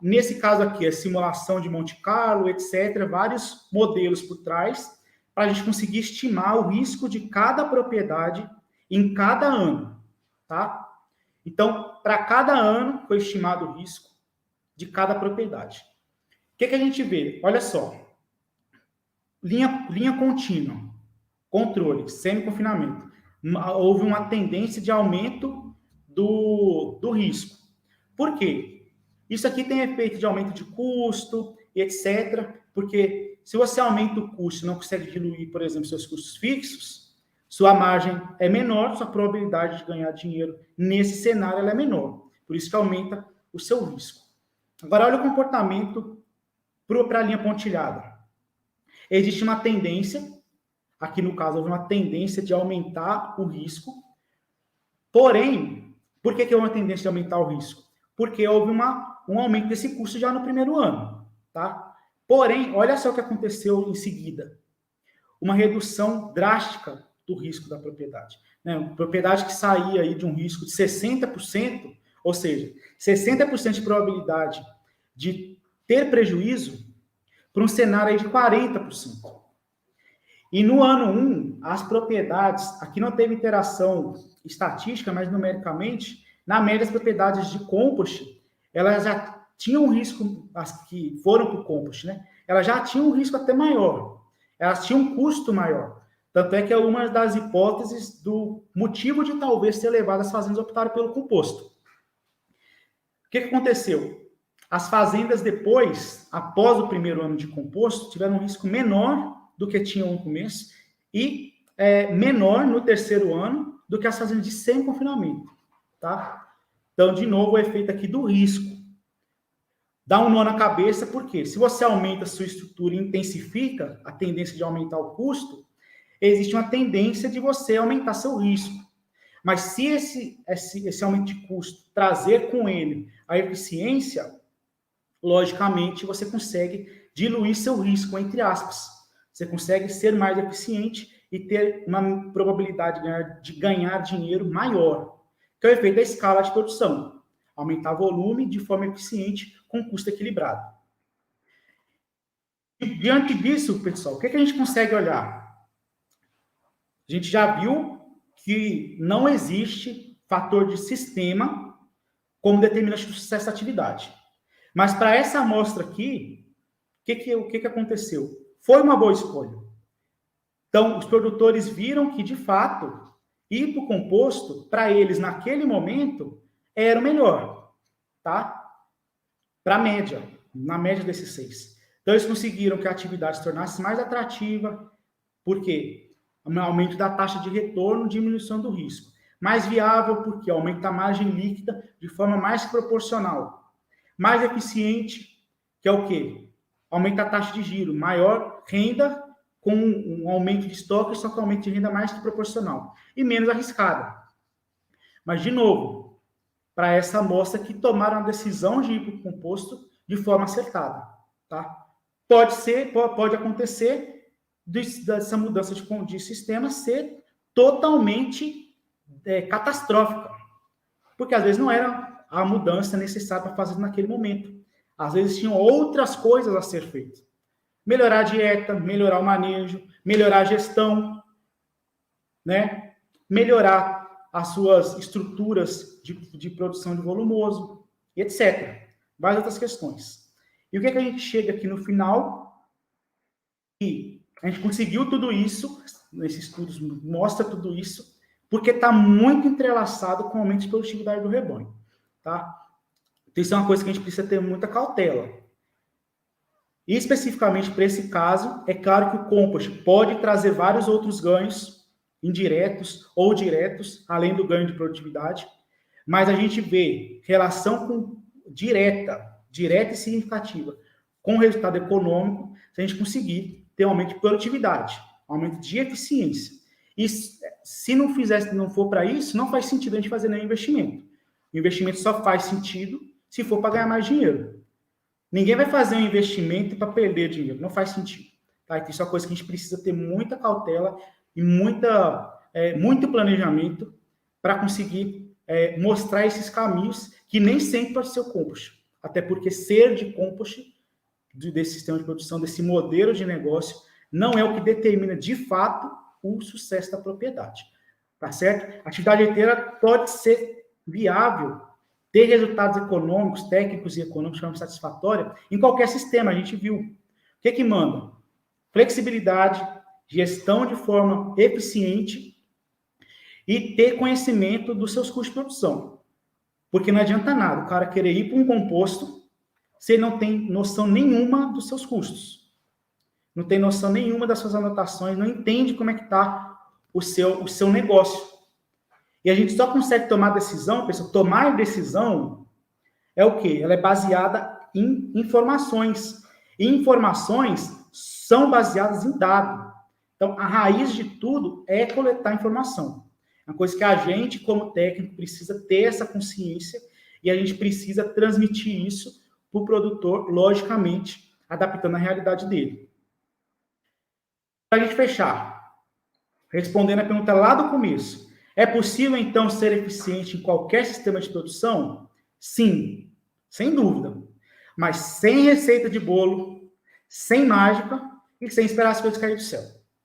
Nesse caso aqui, a simulação de Monte Carlo, etc., vários modelos por trás, para a gente conseguir estimar o risco de cada propriedade em cada ano, tá? Então, para cada ano, foi estimado o risco de cada propriedade. O que a gente vê? Olha só. Linha contínua, controle, semi-confinamento. Houve uma tendência de aumento do risco. Por quê? Isso aqui tem efeito de aumento de custo, etc. Porque se você aumenta o custo e não consegue diluir, por exemplo, seus custos fixos, sua margem é menor, sua probabilidade de ganhar dinheiro nesse cenário ela é menor. Por isso que aumenta o seu risco. Agora, olha o comportamento para a linha pontilhada. Existe uma tendência, aqui no caso, houve uma tendência de aumentar o risco. Porém, por que houve uma tendência de aumentar o risco? Porque houve um aumento desse custo já no primeiro ano, tá? Porém, olha só o que aconteceu em seguida. Uma redução drástica do risco da propriedade. Uma propriedade que saía aí de um risco de 60%, ou seja, 60% de probabilidade de ter prejuízo, para um cenário aí de 40%. E no ano 1, as propriedades, aqui não teve interação estatística, mas numericamente, na média, as propriedades de compost, elas já tinham um risco, as que foram para o compost, né? Elas já tinham um risco até maior. Elas tinham um custo maior. Tanto é que é uma das hipóteses do motivo de talvez ter levado as fazendas a optarem pelo composto. O que aconteceu? As fazendas depois, após o primeiro ano de composto, tiveram um risco menor do que tinham no começo e menor no terceiro ano do que as fazendas de sem confinamento, tá? Então, de novo, o efeito aqui do risco. Dá um nó na cabeça, porque se você aumenta a sua estrutura e intensifica a tendência de aumentar o custo, existe uma tendência de você aumentar seu risco. Mas se esse aumento de custo trazer com ele a eficiência, logicamente, você consegue diluir seu risco, entre aspas. Você consegue ser mais eficiente e ter uma probabilidade de ganhar dinheiro maior, que é o efeito da escala de produção. Aumentar volume de forma eficiente com custo equilibrado. E, diante disso, pessoal, o que a gente consegue olhar? A gente já viu que não existe fator de sistema como determinante do sucesso da atividade. Mas para essa amostra aqui, o que aconteceu? Foi uma boa escolha. Então, os produtores viram que, de fato, ir para o composto, para eles, naquele momento, era o melhor, tá? Para a média, na média desses 6. Então, eles conseguiram que a atividade se tornasse mais atrativa, porque aumento da taxa de retorno, diminuição do risco. Mais viável, porque aumenta a margem líquida de forma mais proporcional. Mais eficiente, que é o quê? Aumenta a taxa de giro, maior renda com um aumento de estoque, só que aumento de renda mais que proporcional. E menos arriscada. Mas, de novo, para essa amostra que tomaram a decisão de ir para o composto de forma acertada. Tá? Pode acontecer dessa mudança de sistema ser totalmente catastrófica. Porque, às vezes, não era a mudança necessária para fazer naquele momento. Às vezes, tinham outras coisas a ser feitas. Melhorar a dieta, melhorar o manejo, melhorar a gestão, né? Melhorar as suas estruturas de produção de volumoso, etc. Várias outras questões. E o que a gente chega aqui no final? E a gente conseguiu tudo isso, nesses estudos mostra tudo isso, porque está muito entrelaçado com o aumento de produtividade do rebanho. Tá? Então, isso é uma coisa que a gente precisa ter muita cautela. E, especificamente para esse caso, é claro que o compost pode trazer vários outros ganhos, indiretos ou diretos, além do ganho de produtividade, mas a gente vê relação direta e significativa com o resultado econômico, se a gente conseguir ter um aumento de produtividade, um aumento de eficiência. E se não for para isso, não faz sentido a gente fazer nenhum investimento. O investimento só faz sentido se for para ganhar mais dinheiro. Ninguém vai fazer um investimento para perder dinheiro, não faz sentido. Tá? Então, isso é uma coisa que a gente precisa ter muita cautela e muito planejamento para conseguir mostrar esses caminhos, que nem sempre pode ser o compost. Até porque ser de compost, desse sistema de produção, desse modelo de negócio, não é o que determina, de fato, o sucesso da propriedade. Tá certo? A atividade leiteira pode ser viável, ter resultados econômicos, técnicos e econômicos de forma satisfatória em qualquer sistema, a gente viu. O que manda? Flexibilidade, gestão de forma eficiente e ter conhecimento dos seus custos de produção. Porque não adianta nada o cara querer ir para um composto se ele não tem noção nenhuma dos seus custos. Não tem noção nenhuma das suas anotações, não entende como é que está o seu negócio. E a gente só consegue tomar decisão, pessoal, tomar decisão é o quê? Ela é baseada em informações. E informações são baseadas em dado. Então, a raiz de tudo é coletar informação. É uma coisa que a gente, como técnico, precisa ter essa consciência e a gente precisa transmitir isso para o produtor, logicamente, adaptando a realidade dele. Para a gente fechar, respondendo a pergunta lá do começo, é possível, então, ser eficiente em qualquer sistema de produção? Sim, sem dúvida. Mas sem receita de bolo, sem mágica e sem esperar as coisas caírem do céu.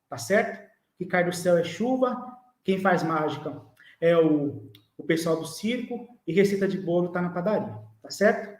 Tá certo? O que cai do céu é chuva, quem faz mágica é o pessoal do circo e receita de bolo está na padaria. Tá certo?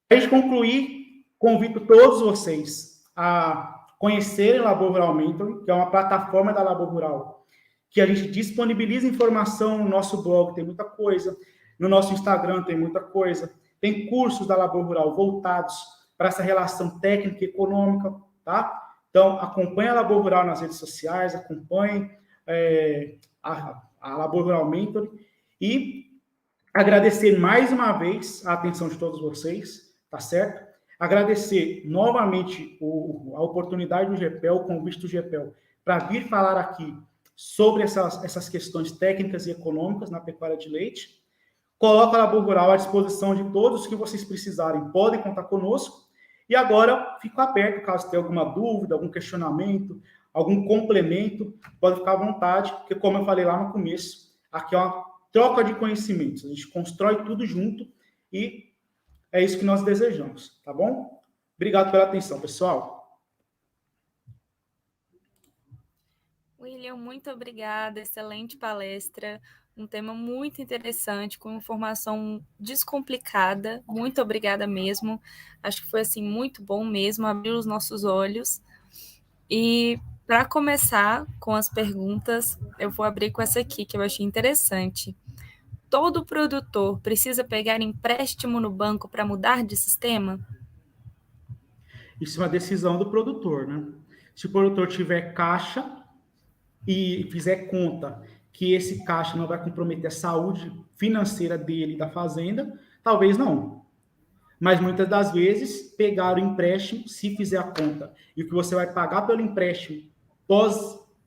Para a gente concluir, convido todos vocês a conhecerem o Labor Rural Mentoring, que é uma plataforma da Labor Rural, que a gente disponibiliza informação no nosso blog, tem muita coisa, no nosso Instagram tem muita coisa, tem cursos da Labor Rural voltados para essa relação técnica e econômica, tá? Então, acompanhe a Labor Rural nas redes sociais, acompanhe a Labor Rural Mentoring e agradecer mais uma vez a atenção de todos vocês, tá certo? Agradecer novamente a oportunidade do GEPEL, o convite do GEPEL, para vir falar aqui sobre essas questões técnicas e econômicas na pecuária de leite. Coloco a Labor Rural à disposição de todos que vocês precisarem, podem contar conosco. E agora, fico aberto, caso tenha alguma dúvida, algum questionamento, algum complemento, pode ficar à vontade, porque como eu falei lá no começo, aqui é uma troca de conhecimentos, a gente constrói tudo junto e é isso que nós desejamos, tá bom? Obrigado pela atenção, pessoal. William, muito obrigada, excelente palestra, um tema muito interessante, com informação descomplicada, muito obrigada mesmo, acho que foi assim muito bom mesmo, abriu os nossos olhos. E para começar com as perguntas, eu vou abrir com essa aqui, que eu achei interessante. Todo produtor precisa pegar empréstimo no banco para mudar de sistema? Isso é uma decisão do produtor, né? Se o produtor tiver caixa e fizer conta que esse caixa não vai comprometer a saúde financeira dele e da fazenda, talvez não. Mas muitas das vezes, pegar o empréstimo, se fizer a conta, e o que você vai pagar pelo empréstimo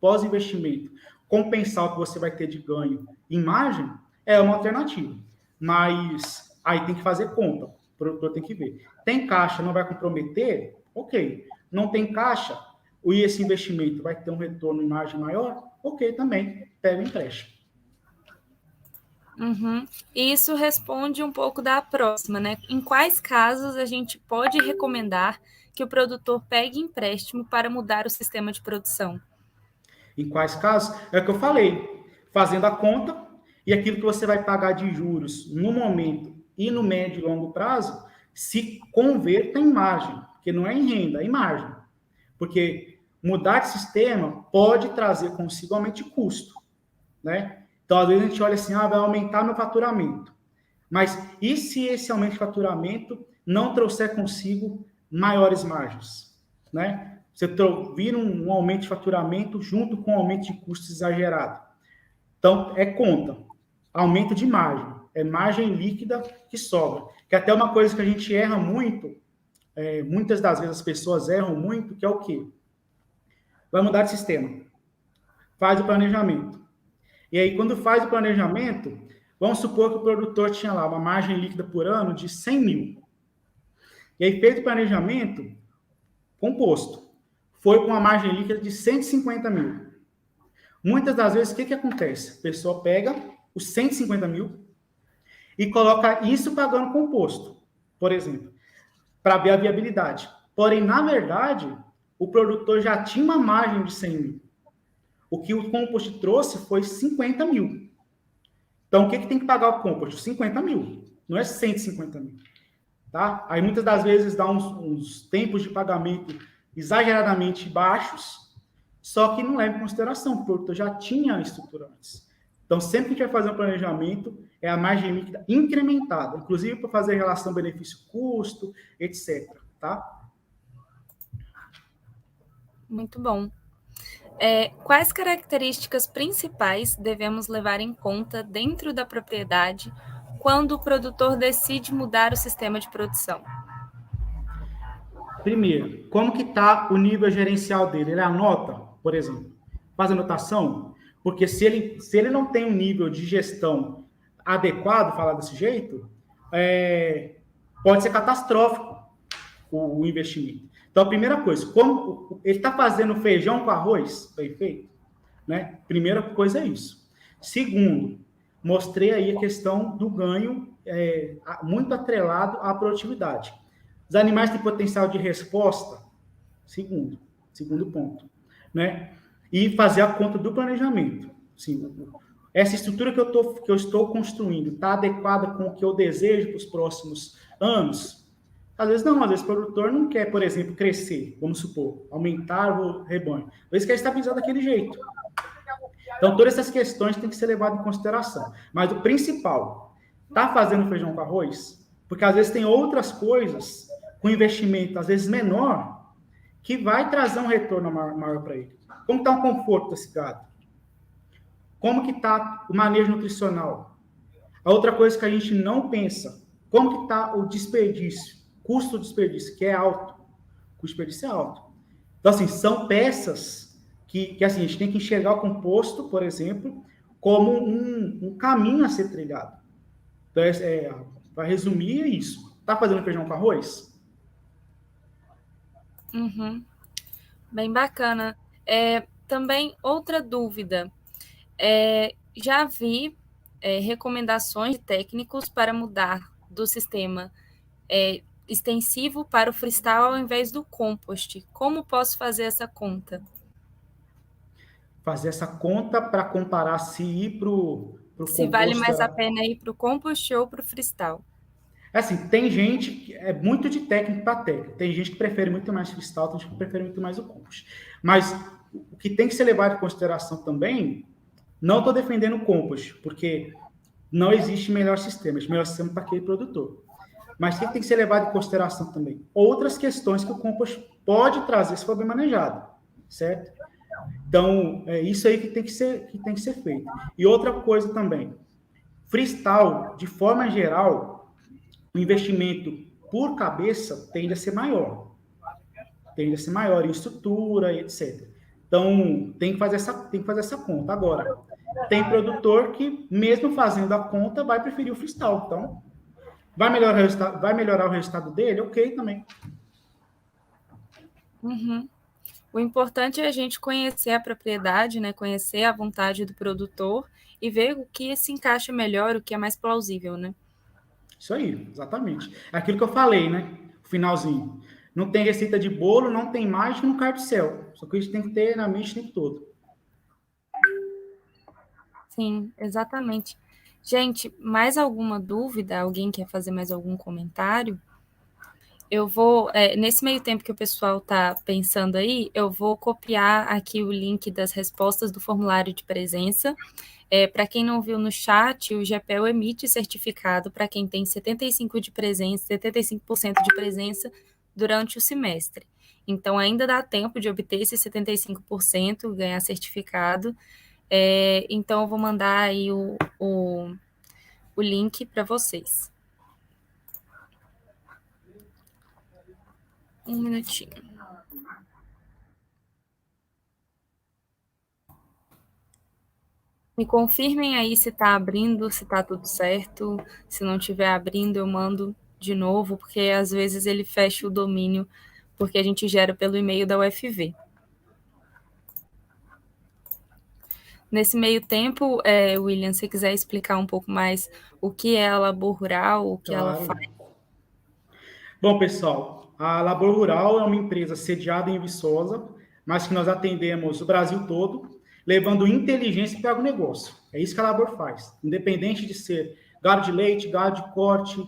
pós-investimento, compensar o que você vai ter de ganho em margem, é uma alternativa. Mas aí tem que fazer conta, o produtor tem que ver. Tem caixa, não vai comprometer? Ok. Não tem caixa, e esse investimento vai ter um retorno em margem maior? Ok, também, pega o empréstimo. Uhum. E isso responde um pouco da próxima, né? Em quais casos a gente pode recomendar que o produtor pegue empréstimo para mudar o sistema de produção? Em quais casos? É o que eu falei, fazendo a conta e aquilo que você vai pagar de juros no momento e no médio e longo prazo, se converta em margem, porque não é em renda, é em margem. Porque mudar de sistema pode trazer consigo aumento de custo, né? Então, às vezes a gente olha assim, vai aumentar meu faturamento. Mas e se esse aumento de faturamento não trouxer consigo maiores margens, né? Você vira um aumento de faturamento junto com um aumento de custos exagerado. Então, é conta. Aumento de margem. É margem líquida que sobra. Que é até uma coisa que a gente erra muito, muitas das vezes as pessoas erram muito, que é o quê? Vai mudar de sistema. Faz o planejamento. E aí, quando faz o planejamento, vamos supor que o produtor tinha lá uma margem líquida por ano de 100 mil. E aí, fez o planejamento composto. Foi com uma margem líquida de 150 mil. Muitas das vezes, o que acontece? A pessoa pega os 150 mil e coloca isso pagando composto, por exemplo, para ver a viabilidade. Porém, na verdade, o produtor já tinha uma margem de 100 mil. O que o compost trouxe foi 50 mil. Então, o que tem que pagar o compost? 50 mil, não é 150 mil. Tá? Aí, muitas das vezes, dá uns tempos de pagamento exageradamente baixos, só que não leva em consideração, porque o produtor já tinha a estrutura antes. Então, sempre que a gente vai fazer um planejamento, é a margem líquida incrementada, inclusive para fazer relação benefício-custo, etc. Tá? Muito bom. Quais características principais devemos levar em conta dentro da propriedade quando o produtor decide mudar o sistema de produção? Primeiro, como que está o nível gerencial dele? Ele anota, por exemplo, faz anotação? Porque se ele não tem um nível de gestão adequado, falar desse jeito, pode ser catastrófico o investimento. Então, a primeira coisa, como ele está fazendo feijão com arroz, bem feito, né? Primeira coisa é isso. Segundo, mostrei aí a questão do ganho muito atrelado à produtividade. Os animais têm potencial de resposta? Segundo ponto, né? E fazer a conta do planejamento. Sim, essa estrutura que eu estou construindo está adequada com o que eu desejo para os próximos anos? Às vezes não, às vezes o produtor não quer, por exemplo, crescer, vamos supor, aumentar o rebanho. Às vezes quer estabilizar daquele jeito. Então, todas essas questões têm que ser levadas em consideração. Mas o principal, está fazendo feijão com arroz? Porque às vezes tem outras coisas com investimento, às vezes menor, que vai trazer um retorno maior para ele. Como está o conforto desse gado? Como que está o manejo nutricional? A outra coisa que a gente não pensa, como que está o desperdício? Custo do desperdício, que é alto. O custo do desperdício é alto. Então, assim, são peças que assim, a gente tem que enxergar o composto, por exemplo, como um caminho a ser trilhado. Então, para resumir, é isso. Está fazendo feijão com arroz? Uhum. Bem bacana. Também outra dúvida. Já vi recomendações de técnicos para mudar do sistema extensivo para o freestyle ao invés do compost. Como posso fazer essa conta? Fazer essa conta para comparar se ir para o Se vale composto mais a era. pena ir para o compost ou para o freestyle? Assim, tem gente que é muito de técnico para técnico. Tem gente que prefere muito mais freestyle, tem gente que prefere muito mais o compost. Mas o que tem que ser levado em consideração também, não estou defendendo o compost, porque não existe melhor sistema. Existe melhor sistema para aquele produtor. Mas o que tem que ser levado em consideração também? Outras questões que o compost pode trazer se for bem manejado, certo? Então, é isso aí que tem que ser feito. E outra coisa também, freestyle, de forma geral, o investimento por cabeça tende a ser maior. Tende a ser maior em estrutura e etc. Então, tem que fazer essa conta. Agora, tem produtor que, mesmo fazendo a conta, vai preferir o freestyle. Então, vai melhorar o resultado dele? Ok também. Uhum. O importante é a gente conhecer a propriedade, né? Conhecer a vontade do produtor e ver o que se encaixa melhor, o que é mais plausível, né? Isso aí, exatamente. É aquilo que eu falei, né? O finalzinho. Não tem receita de bolo, não tem mágica no carticel. Só que a gente tem que ter na mente o tempo todo. Sim, exatamente. Gente, mais alguma dúvida? Alguém quer fazer mais algum comentário? Eu vou, nesse meio tempo que o pessoal está pensando aí, eu vou copiar aqui o link das respostas do formulário de presença. Para quem não viu no chat, o GPEL emite certificado para quem tem 75% de presença durante o semestre. Então, ainda dá tempo de obter esse 75%, ganhar certificado. Então, eu vou mandar aí o link para vocês. Um minutinho. Me confirmem aí se está abrindo, se está tudo certo. Se não estiver abrindo, eu mando de novo, porque às vezes ele fecha o domínio, porque a gente gera pelo e-mail da UFV. Nesse meio tempo, William, se quiser explicar um pouco mais o que é a Labor Rural, o que ela faz. Claro. Bom, pessoal, a Labor Rural é uma empresa sediada em Viçosa, mas que nós atendemos o Brasil todo, levando inteligência para o negócio. É isso que a Labor faz. Independente de ser gado de leite, gado de corte,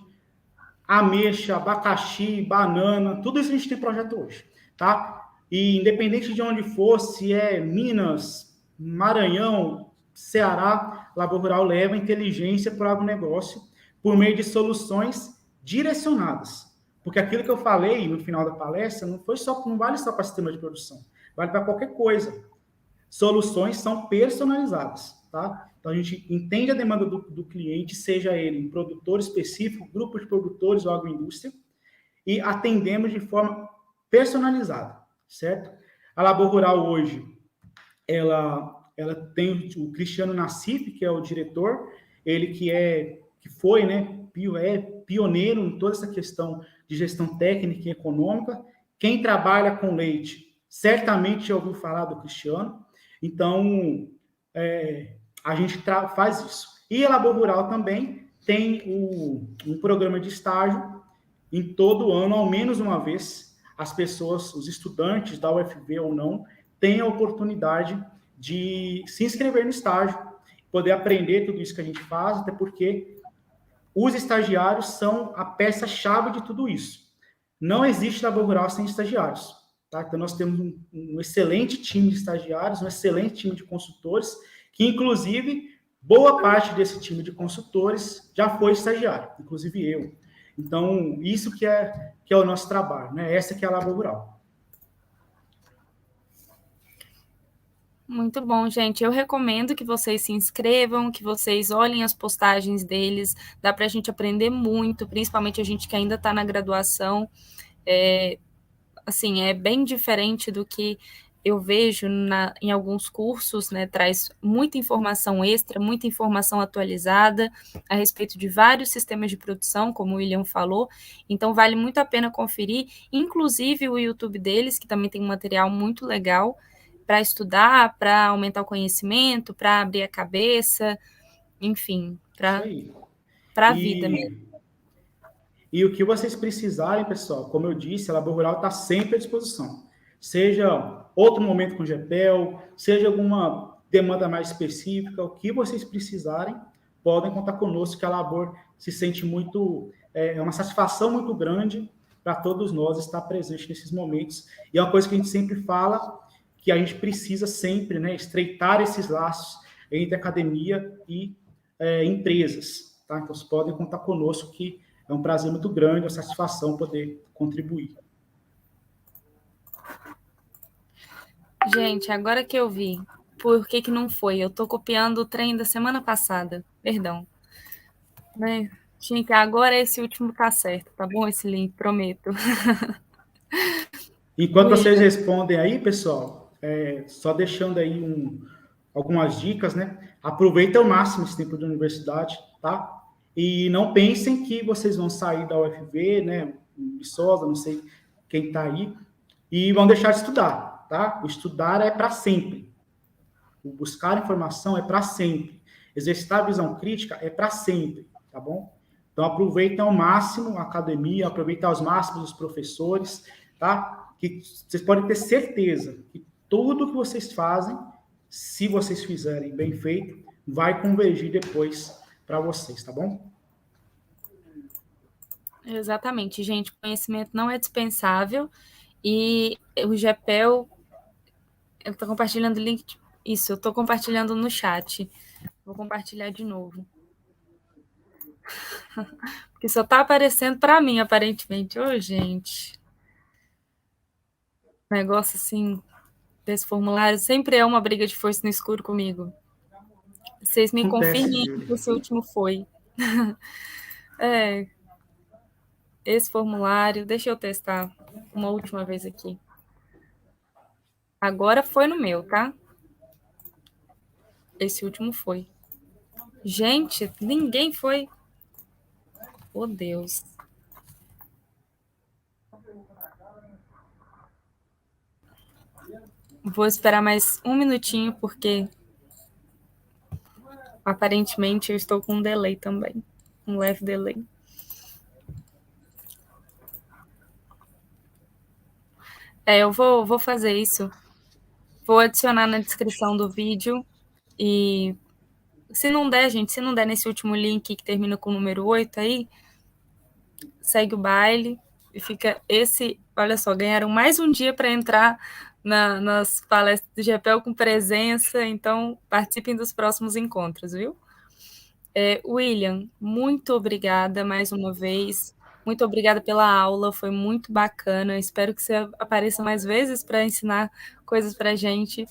ameixa, abacaxi, banana, tudo isso a gente tem projeto hoje, tá? E independente de onde for, se é Minas, Maranhão, Ceará, Labor Rural leva inteligência para o agronegócio por meio de soluções direcionadas. Porque aquilo que eu falei no final da palestra não vale só para sistema de produção, vale para qualquer coisa. Soluções são personalizadas, tá? Então, a gente entende a demanda do cliente, seja ele um produtor específico, grupo de produtores ou agroindústria, e atendemos de forma personalizada, certo? A Labor Rural hoje, ela tem o Cristiano Nassif, que é o diretor, ele que foi, né, pioneiro em toda essa questão de gestão técnica e econômica. Quem trabalha com leite certamente já ouviu falar do Cristiano. Então, a gente faz isso. E a Labor Rural também tem um programa de estágio em todo ano, ao menos uma vez, as pessoas, os estudantes da UFV ou não, têm a oportunidade de se inscrever no estágio, poder aprender tudo isso que a gente faz, até porque os estagiários são a peça-chave de tudo isso. Não existe Labor Rural sem estagiários. Tá? Então, nós temos um excelente time de estagiários, um excelente time de consultores, que, inclusive, boa parte desse time de consultores já foi estagiário, inclusive eu. Então, isso que é o nosso trabalho, né? Essa que é a Labor Rural. Muito bom, gente. Eu recomendo que vocês se inscrevam, que vocês olhem as postagens deles. Dá para a gente aprender muito, principalmente a gente que ainda está na graduação. Assim, é bem diferente do que eu vejo em alguns cursos, né, traz muita informação extra, muita informação atualizada a respeito de vários sistemas de produção, como o William falou, então vale muito a pena conferir, inclusive o YouTube deles, que também tem um material muito legal para estudar, para aumentar o conhecimento, para abrir a cabeça, enfim, para a vida mesmo. E o que vocês precisarem, pessoal, como eu disse, a Labo Rural está sempre à disposição. Seja outro momento com o GPEL, seja alguma demanda mais específica, o que vocês precisarem, podem contar conosco, que a Labor se sente muito... É uma satisfação muito grande para todos nós estar presente nesses momentos. E é uma coisa que a gente sempre fala, que a gente precisa sempre, né, estreitar esses laços entre academia e empresas. Tá? Então, vocês podem contar conosco, que é um prazer muito grande, uma satisfação poder contribuir. Gente, agora que eu vi, por que não foi? Eu estou copiando o trem da semana passada, perdão. Né? Tinha que agora esse último tá certo, tá bom? Esse link, prometo. Enquanto vocês respondem aí, pessoal, só deixando aí algumas dicas, né? Aproveita ao máximo esse tempo de universidade, tá? E não pensem que vocês vão sair da UFV, né? Viçosa, não sei quem tá aí, e vão deixar de estudar, tá? O estudar é para sempre. O buscar informação é para sempre. Exercitar a visão crítica é para sempre, tá bom? Então, aproveitem ao máximo a academia, aproveitem aos máximos os professores, tá? Que vocês podem ter certeza que tudo que vocês fazem, se vocês fizerem bem feito, vai convergir depois para vocês, tá bom? Exatamente, gente. Conhecimento não é dispensável e o GPEL, eu estou compartilhando o link. Isso, eu estou compartilhando no chat. Vou compartilhar de novo. Porque só está aparecendo para mim, aparentemente. Ô, gente. Negócio assim, desse formulário sempre é uma briga de força no escuro comigo. Vocês me confirmem que esse último foi. Esse formulário, deixa eu testar uma última vez aqui. Agora foi no meu, tá? Esse último foi. Gente, ninguém foi. Oh, Deus. Vou esperar mais um minutinho, porque aparentemente eu estou com um delay também. Um leve delay. Eu vou fazer isso. Vou adicionar na descrição do vídeo. E se não der, gente, se não der nesse último link que termina com o número 8 aí, segue o baile e fica esse... Olha só, ganharam mais um dia para entrar nas palestras do GPEL com presença, então participem dos próximos encontros, viu? William, muito obrigada mais uma vez. Muito obrigada pela aula, foi muito bacana. Espero que você apareça mais vezes para ensinar coisas para a gente.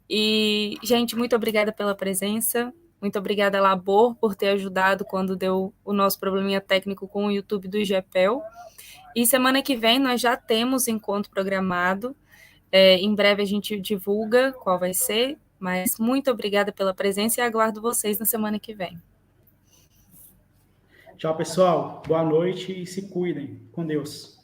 E, gente, muito obrigada pela presença. Muito obrigada, Labor, por ter ajudado quando deu o nosso probleminha técnico com o YouTube do GPEL. E semana que vem nós já temos encontro programado. Em breve a gente divulga qual vai ser. Mas muito obrigada pela presença e aguardo vocês na semana que vem. Tchau, pessoal. Boa noite e se cuidem. Com Deus.